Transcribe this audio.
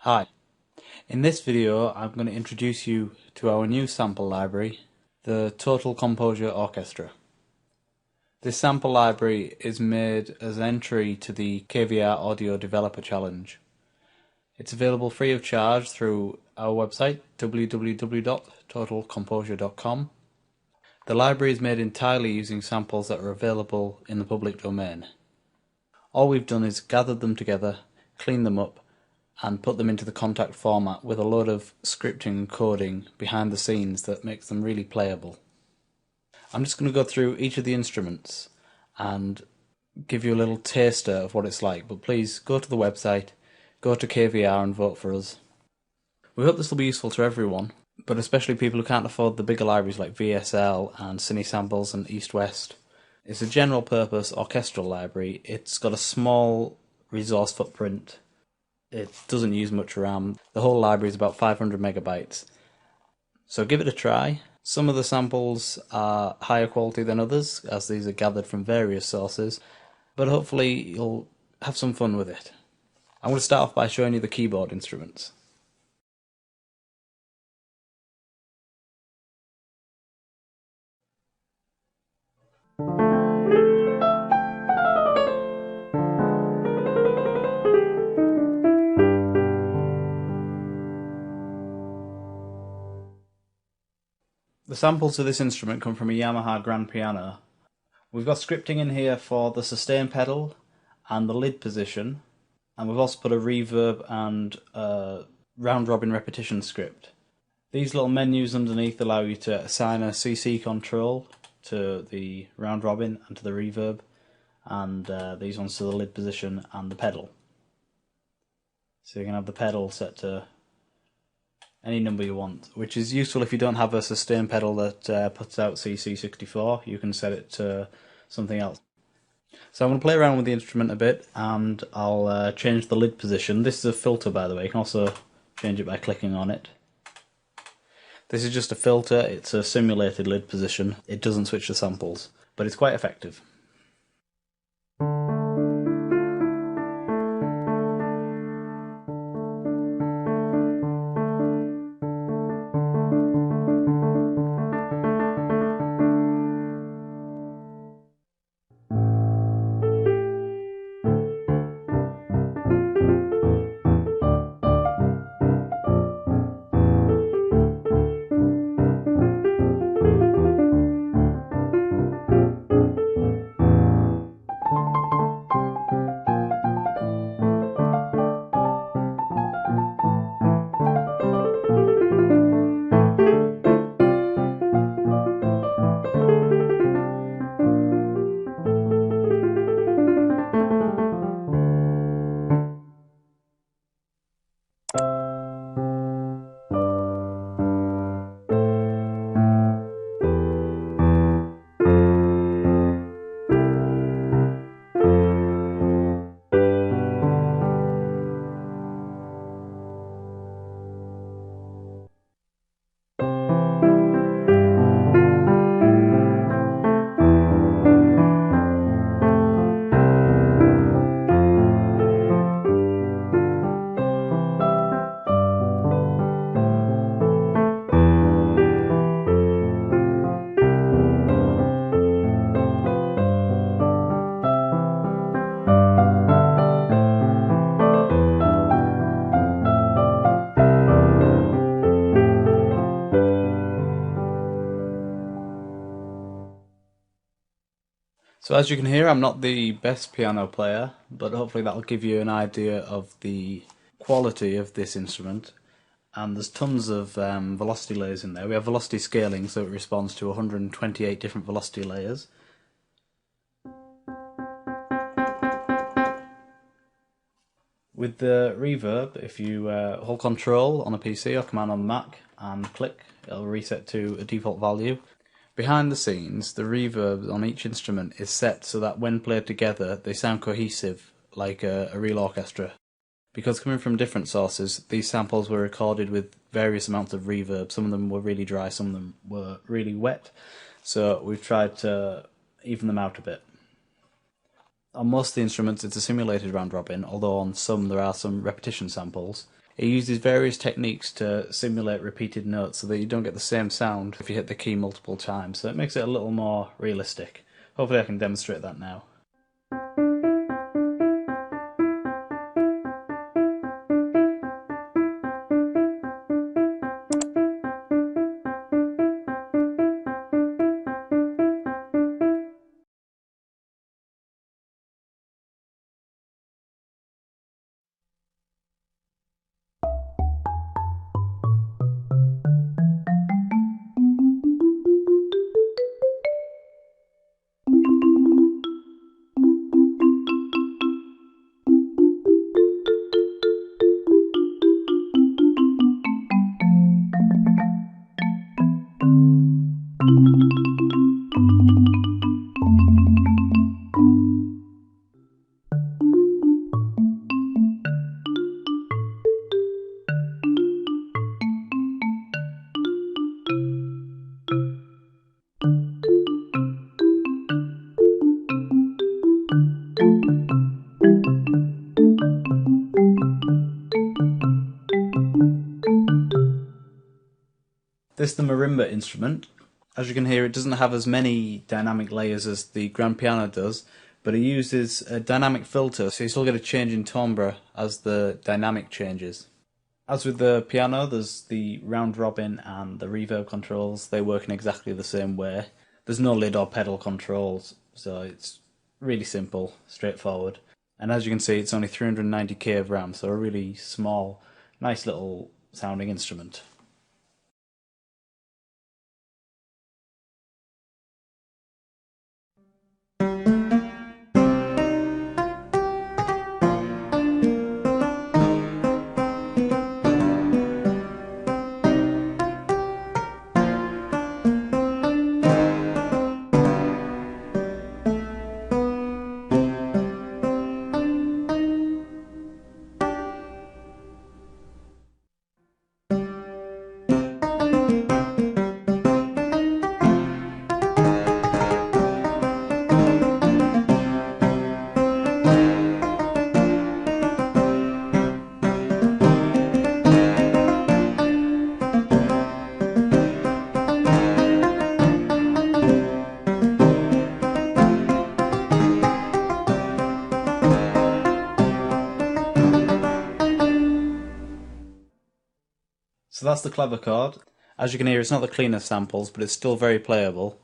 Hi, in this video I'm going to introduce you to our new sample library, the Total Composure Orchestra. This sample library is made as an entry to the KVR Audio Developer Challenge. It's available free of charge through our website www.totalcomposure.com. The library is made entirely using samples that are available in the public domain. All we've done is gathered them together, cleaned them up, and put them into the Kontakt format with a load of scripting and coding behind the scenes that makes them really playable. I'm just going to go through each of the instruments and give you a little taster of what it's like, but please go to the website, go to KVR and vote for us. We hope this will be useful to everyone, but especially people who can't afford the bigger libraries like VSL and Cine Samples and East West. It's a general purpose orchestral library. It's got a small resource footprint. It doesn't use much RAM. The whole library is about 500 megabytes. So give it a try. Some of the samples are higher quality than others, as these are gathered from various sources, but hopefully you'll have some fun with it. I'm going to start off by showing you the keyboard instruments. The samples of this instrument come from a Yamaha grand piano. We've got scripting in here for the sustain pedal and the lid position, and we've also put a reverb and a round robin repetition script. These little menus underneath allow you to assign a CC control to the round robin and to the reverb, and these ones to the lid position and the pedal. So you can have the pedal set to any number you want, which is useful if you don't have a sustain pedal that puts out CC64. You can set it to something else. So I'm going to play around with the instrument a bit, and I'll change the lid position. This is a filter, by the way. You can also change it by clicking on it. This is just a filter. It's a simulated lid position. It doesn't switch the samples, but it's quite effective. So as you can hear, I'm not the best piano player, but hopefully that'll give you an idea of the quality of this instrument. And there's tons of velocity layers in there. We have velocity scaling, so it responds to 128 different velocity layers. With the reverb, if you hold Control on a PC or Command on Mac and click, it'll reset to a default value. Behind the scenes, the reverb on each instrument is set so that when played together, they sound cohesive, like a real orchestra. Because coming from different sources, these samples were recorded with various amounts of reverb. Some of them were really dry, some of them were really wet. So we've tried to even them out a bit. On most of the instruments it's a simulated round robin, although on some there are some repetition samples. It uses various techniques to simulate repeated notes so that you don't get the same sound if you hit the key multiple times, so it makes it a little more realistic. Hopefully I can demonstrate that now. This is the marimba instrument. As you can hear, it doesn't have as many dynamic layers as the grand piano does, but it uses a dynamic filter, so you still get a change in timbre as the dynamic changes. As with the piano, there's the round robin and the reverb controls. They work in exactly the same way. There's no lid or pedal controls, so it's really simple, straightforward. And as you can see, it's only 390k of RAM, so a really small, nice little sounding instrument. So that's the clavichord. As you can hear, it's not the cleanest samples, but it's still very playable.